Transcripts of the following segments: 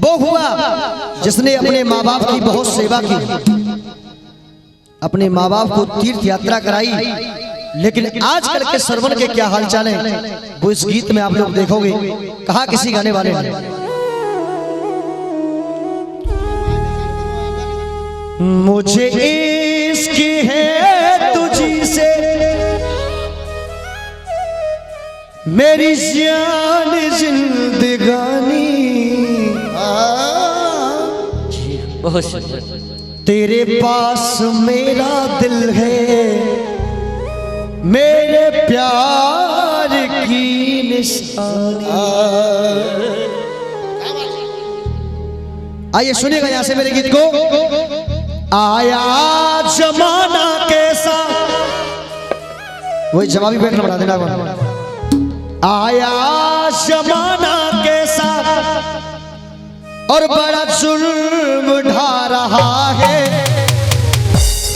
वो हुआ जिसने अपने माँ बाप की बहुत सेवा की, अपने माँ बाप को तीर्थ यात्रा कराई। लेकिन आजकल के सरवन के क्या हालचाल है वो इस गीत में आप लोग देखोगे। कहा किसी गाने वाले ने, मुझे इश्क है तुझी से मेरी जान जिंदगानी, बहुत सुंदर। तेरे पास मेरा दिल है मेरे प्यार की निशानी। आइए सुनिएगा यहां से मेरे गीत को। आया जमाना कैसा, वही जवाबी बैठना बना देना। आया जमाना कैसा और बड़ा जुल्म ढा रहा है।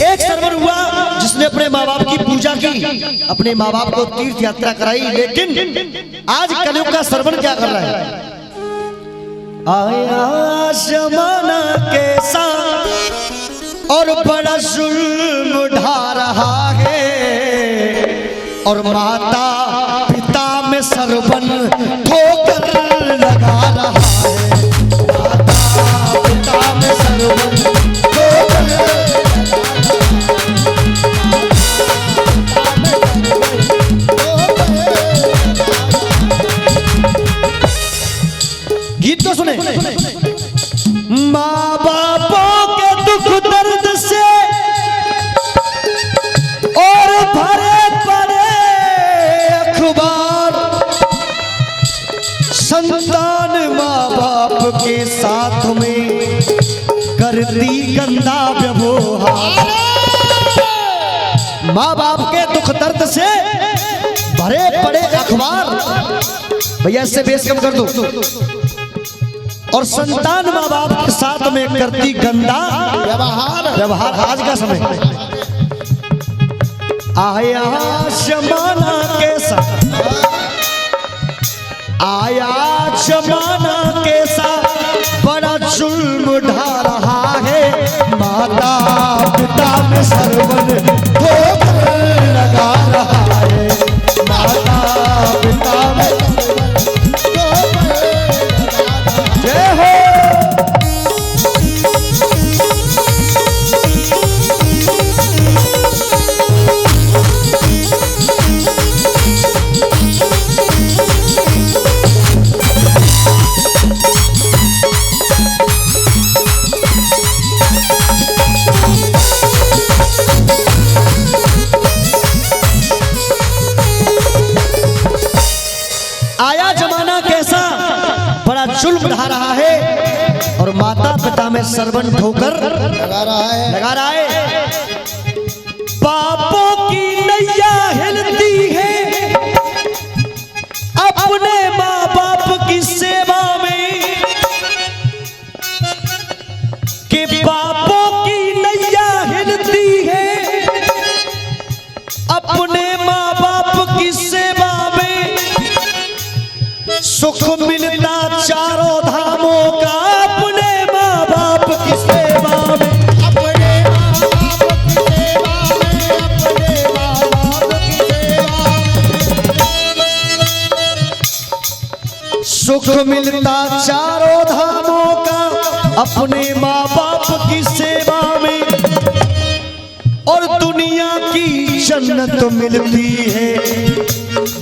एक सरवर हुआ जिसने अपने माँ बाप की पूजा की, अपने माँ बाप को तीर्थ यात्रा कराई। लेकिन आज कलयुग का सरवर क्या कर रहा है? आया जमाना कैसा और बड़ा जुल्म ढा रहा है, और माता पिता में सरवन ठोकर लगा रहा है। माता पिता में सरवन ठोकर गीत को सुने। माँ बापों के दुख दर्द से और भरे पड़े अखबार, संतान माँ बाप के साथ में करती गंदा व्यवहार। माँ बाप के दुख दर्द से भरे पड़े अखबार, भैया इससे बेस कम कर दो। और संतान माँ बाप के साथ में करती गंदा व्यवहार। आज का समय आया जमाना कैसा, आया जमाना कैसा बड़ा जुल्म ढा रहा है। माता पिता में सरवन ठोकर लगा रहा है। माता पिता में जय हो। आया जमाना कैसा बड़ा जुल्म ढा रहा है, और माता पिता में सरवन ठोकर लगा रहा है। पापों की नैया हिलती है अपने माँ बाप की सेवा में, कि पापों की नैया हिलती है अपने माँ बाप की सेवा में। सुख मिलता चारों धामों का अपने माँ बाप की सेवा में। अपने माँ बाप की सेवा में, अपने माँ बाप की सेवा में। सुख मिलता चारों धामों का अपने माँ बाप की सेवा में, और दुनिया की जन्नत मिलती है,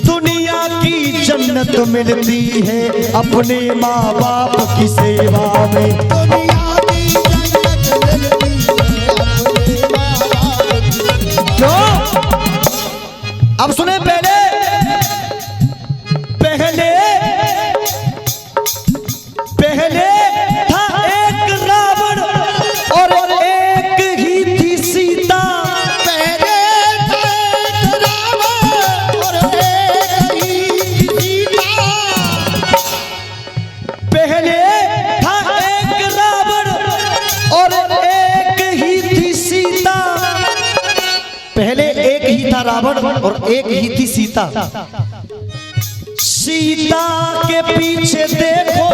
दुनिया की जन्नत मिलती है अपने माँ बाप की सेवा में। दुनिया की जन्नत मिलती है अपने माँ बाप की सेवा में। क्यों? अब सुने पहले था एक रावण और एक ही थी सीता। पहले था एक रावण और एक ही थी सीता। पहले था एक रावण और एक ही थी सीता। पहले एक ही था रावण और एक ही थी सीता। सीता के पीछे देखो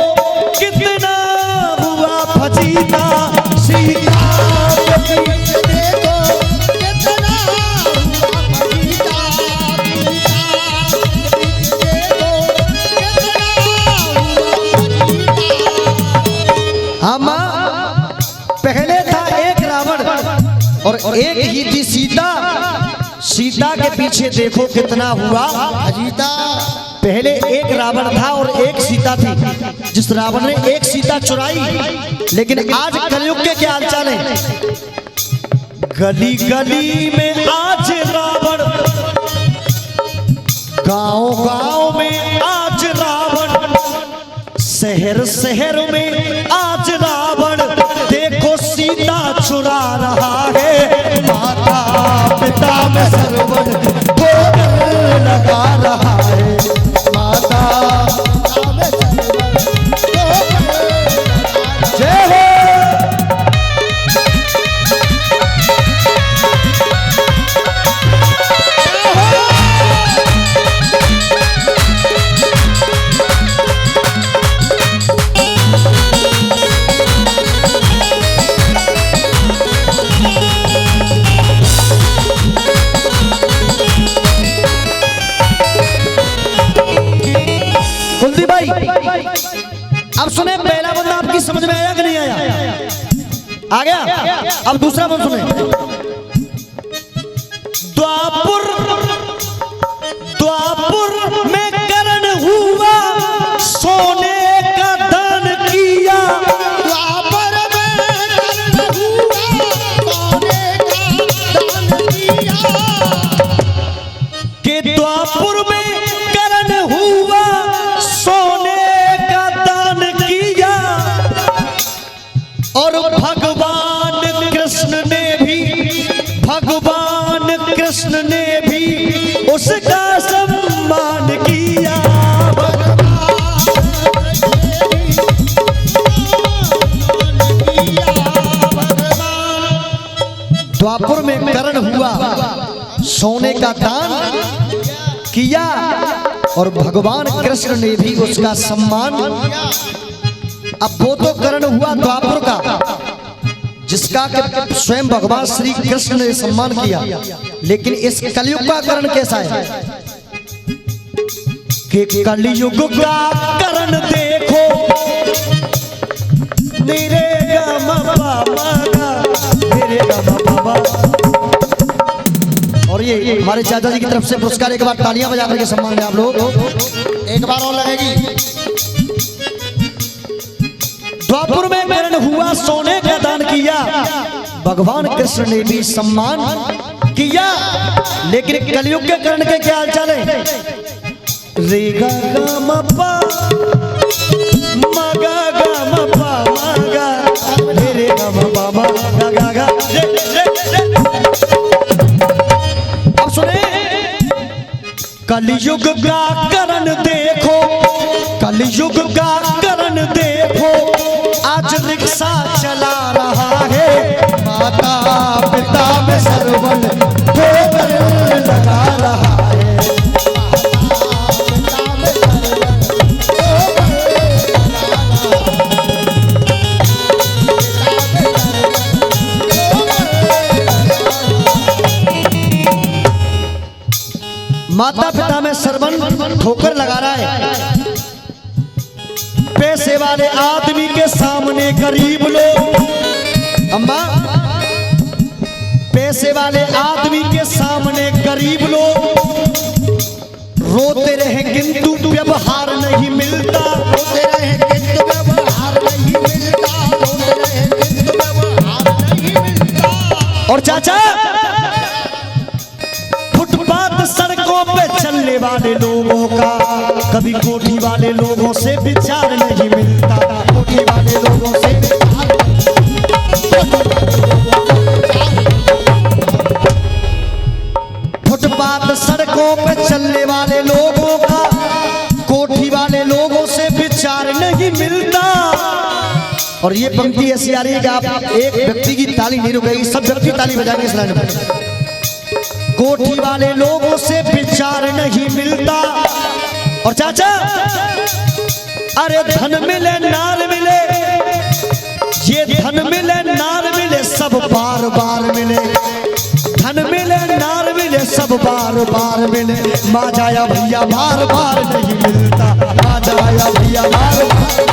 अम्मा पहले था एक रावण और एक ही थी सीता। सीता के पीछे देखो कितना हुआ अजीता। पहले एक रावण था और एक सीता थी, जिस रावण ने एक सीता चुराई। लेकिन आज कलयुग के क्या हालचाल है? गली गली में आज रावण, गांव गांव में आज रावण, शहर शहर में आज रावण। देखो सीता चुरा रहा है, माता पिता में सरवन को लगा रहा है। माता पिता में सरवन को जय हो। अब सुने, पहला बंदा आपकी समझ में आया कि नहीं आया? आ गया। अब दूसरा बंदा सुने। द्वापुर में कर्ण हुआ, सोने का दान किया। द्वापर में कर्ण हुआ, सोने का दान किया। कि द्वापुर में कर्ण हुआ, सोने और भगवान कृष्ण ने भी उसका सम्मान किया। द्वापर में कर्ण हुआ, सोने का दान किया और भगवान कृष्ण ने भी उसका सम्मान। अब वो तो कर्ण हुआ द्वापर का, जिसका स्वयं भगवान श्री कृष्ण ने सम्मान किया। लेकिन इस कलयुग का कर्ण कैसा है? कि कलयुग का कर्ण देखो, मेरे और ये हमारे चाचा जी की तरफ से पुरस्कार। एक बार तालियां बजा करके सम्मान लें आप लोग। एक बार और लगेगी। द्वापर में कर्ण हुआ, सोने का दान किया, भगवान कृष्ण ने भी सम्मान किया। लेकिन कलयुग के कर्ण के क्या हालचाल है? रे गा गा म पा म गा गा म पा म गा रे गा म पा म गा गा गा रे रे। अब सुने, कलयुग का कर्ण देखो, कलयुग का कर्ण देखो, आज रिक्शा चला रहा है। माता पिता में सरवन को लगा रहा है। माता पिता में सरवन ठोकर लगा रहा है। पैसे वाले आदमी के सामने गरीब लोग, अम्मा पैसे वाले आदमी के सामने गरीब लोग रोते रहे किंतु व्यवहार नहीं मिलता। रोते रहे किंतु व्यवहार नहीं मिलता। रोते रहे किंतु व्यवहार नहीं मिलता। और चाचा, फुटपाथ सड़कों पे चलने वाले लोगों का कभी कोठी वाले लोगों से विचार नहीं मिलता। कोठी वाले लोगों से फुटपाथ सड़कों पे चलने वाले लोगों का कोठी वाले लोगों से विचार नहीं मिलता। और ये पंक्ति ऐसी आ रही है कि आप एक व्यक्ति की ताली नहीं रुकेगी, सब व्यक्ति ताली बजाएंगे इस लाइन में। कोठी वाले लोगों से विचार नहीं मिलता। और चाचा, अरे धन मिले नार मिले, ये धन मिले नार मिले सब बार बार मिले। धन मिले नार मिले सब बार बार मिले। माँ जाया भैया बार बार नहीं मिलता। माँ जाया भैया बार बार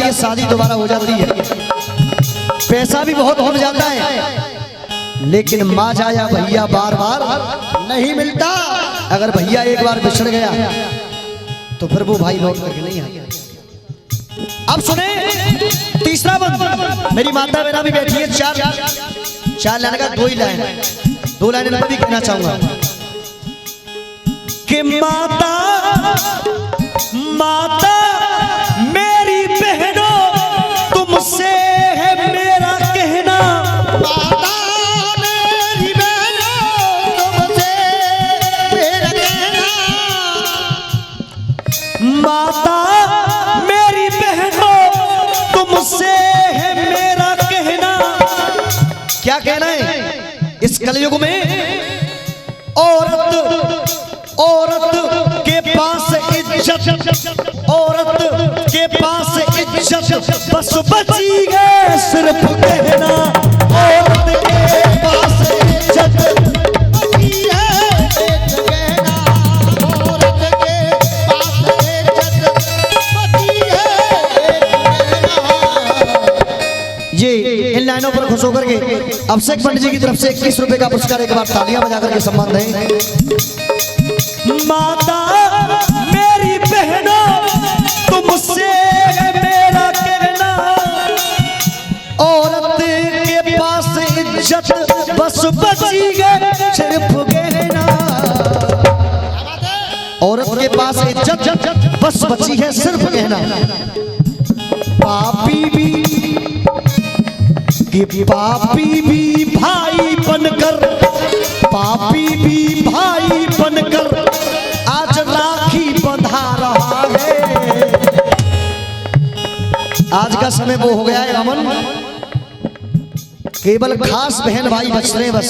है, शादी दोबारा हो जाती है, पैसा भी बहुत हो जाता है, लेकिन माँ जाया भैया बार बार नहीं मिलता। अगर भैया एक बार बिछड़ गया तो फिर वो भाई लौट करके नहीं आता। अब सुने तीसरा बंद, मेरी माता मेरा भी बैठी है, चार लाइन का 2 ही लाइन, 2 लाइन मैं भी कहना चाहूंगा कि माता माता मेरी बहनों तुमसे है मेरा कहना, माता मेरी बहनों तुमसे मेरा कहना, माता मेरी बहनों तुमसे है मेरा कहना। क्या कहना है इस कलयुग में? औरत के पास इज्जत, औरत के पास इज्जत बस बची है सिर्फ कहना, औरत के पास इज्जत बची है एक कहना, औरत के पास इज्जत बची है एक कहना। ये इन लाइनों पर खुश होकर के अभिषेक पंडित जी की तरफ से 21 रुपए का पुरस्कार एक बार तालियां बजा करके सम्मान दें। माता मेरी बहनों तुमसे है मेरा कहना, औरत के पास इज्जत बस बची है सिर्फ कहना, औरत के पास इज्जत बस बची है सिर्फ कहना। पापी भी भाई बनकर, पापी भी भाई बनकर आज राखी बंधा रहा है। आज का समय वो हो गया है अमन, केवल खास बहन भाई बच रहे बस,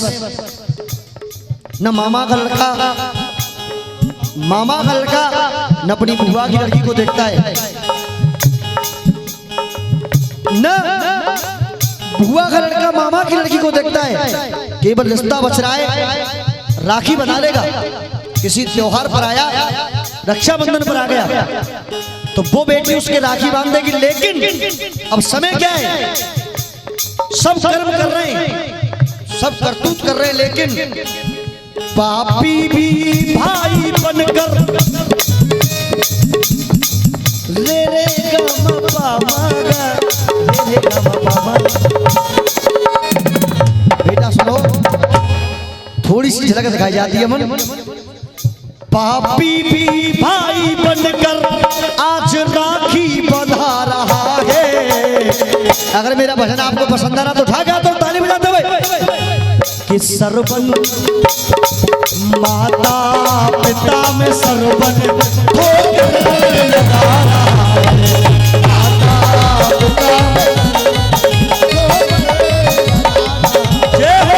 न मामा का लड़का न अपनी बुआ की लड़की को देखता है, न बुआ का लड़का मामा की लड़की को देखता है। केवल रिश्ता बच रहा है, राखी बना लेगा, किसी त्योहार पर आया, रक्षाबंधन पर आ गया तो वो बेटी उसके राखी बांध देगी। लेकिन अब समय क्या है, सब कर्म कर रहे हैं, सब करतूत कर रहे हैं, लेकिन पापी भी भाई बनकर रे रे गा मा पा मा गा, रे रे गा मा पा मा। बेटा सुनो, थोड़ी सी झलक दिखाई जाती है मन। पापी भी भाई बनकर आज राखी बंधा रहा है। अगर मेरा भजन आपको पसंद आ रहा तो उठा गया तो ताली बजाते हुए कि सरबन माता पिता में सरबन लगा रहा है, माता पिता में जय हो।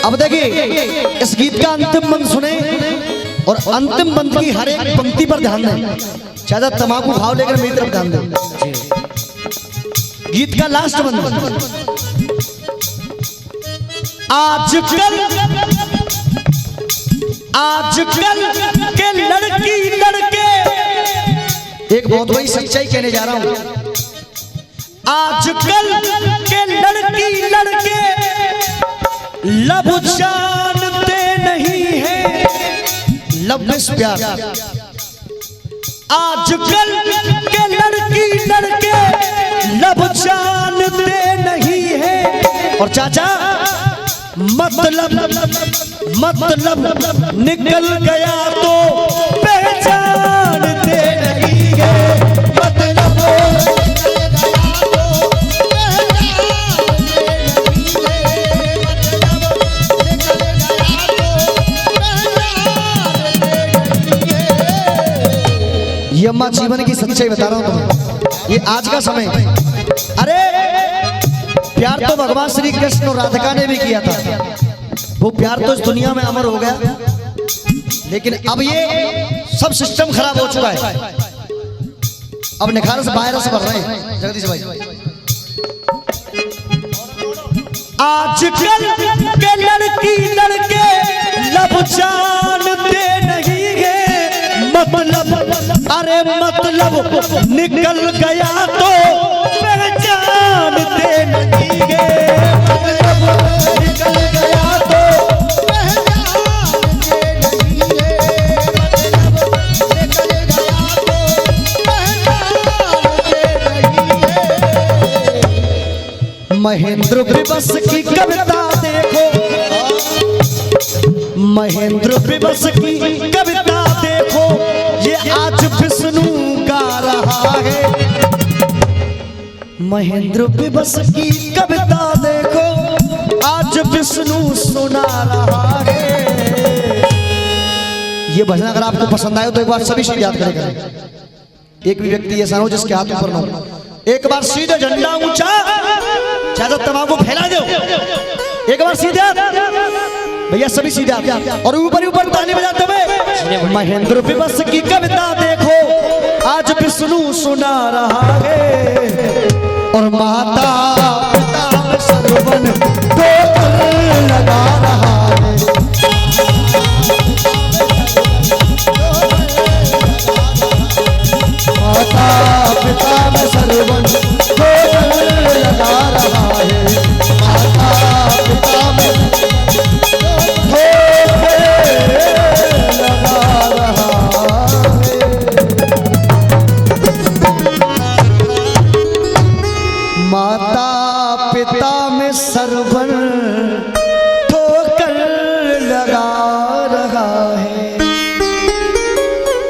अब देखिए इस गीत का अंतिम बंद सुने और अंतिम बंद की हर एक पंक्ति पर ध्यान दें, ज्यादा तमाकू भाव लेकर मेरी तरफ ध्यान दें। गीत का लास्ट बंद, आजकल के लड़की लड़के, एक बहुत बड़ी सच्चाई कहने जा रहा हूं, आजकल के लड़की लड़के लब जानते नहीं है, लब में प्यार। आजकल के लड़की लड़के लब जानते नहीं है, और चाचा मतलब निकल गया तो पहचानते नहीं है, मतलब ये अम्मा जीवन की सच्चाई बता रहा हूं तुम्हें, ये आज का समय। अरे प्यार तो भगवान श्री कृष्ण और राधिका ने भी किया था, वो प्यार तो इस दुनिया में अमर हो गया, लेकिन अब ये सब सिस्टम खराब हो चुका है। अब निखार से वायरस बढ़ रहे हैं जगदीश भाई। आजकल के लड़की लड़के लब जानते नहीं है, मतलब अरे मतलब निकल गया तो पहचानते नहीं है, मतलब निकल गया तो महेंद्र विवश की कविता देखो, महेंद्र विवश की कविता देखो, ये आज विष्णु गा रहा है। महेंद्र विवश की कविता देखो, आज विष्णु सुना रहा है। ये भजन अगर आपको पसंद आए तो एक बार सभी से याद करें। एक भी व्यक्ति ऐसा हो जिसके हाथ ऊपर ना हो, एक बार सीधे झंडा ऊंचा, ज्यादा तंबाकू फैला दो, एक बार सीधे भैया सभी सीधे और ऊपर ऊपर ताली बजाते हुए। महेंद्र विवश की कविता देखो, आज विष्णु सुना रहा है, और माता पिता सर्वन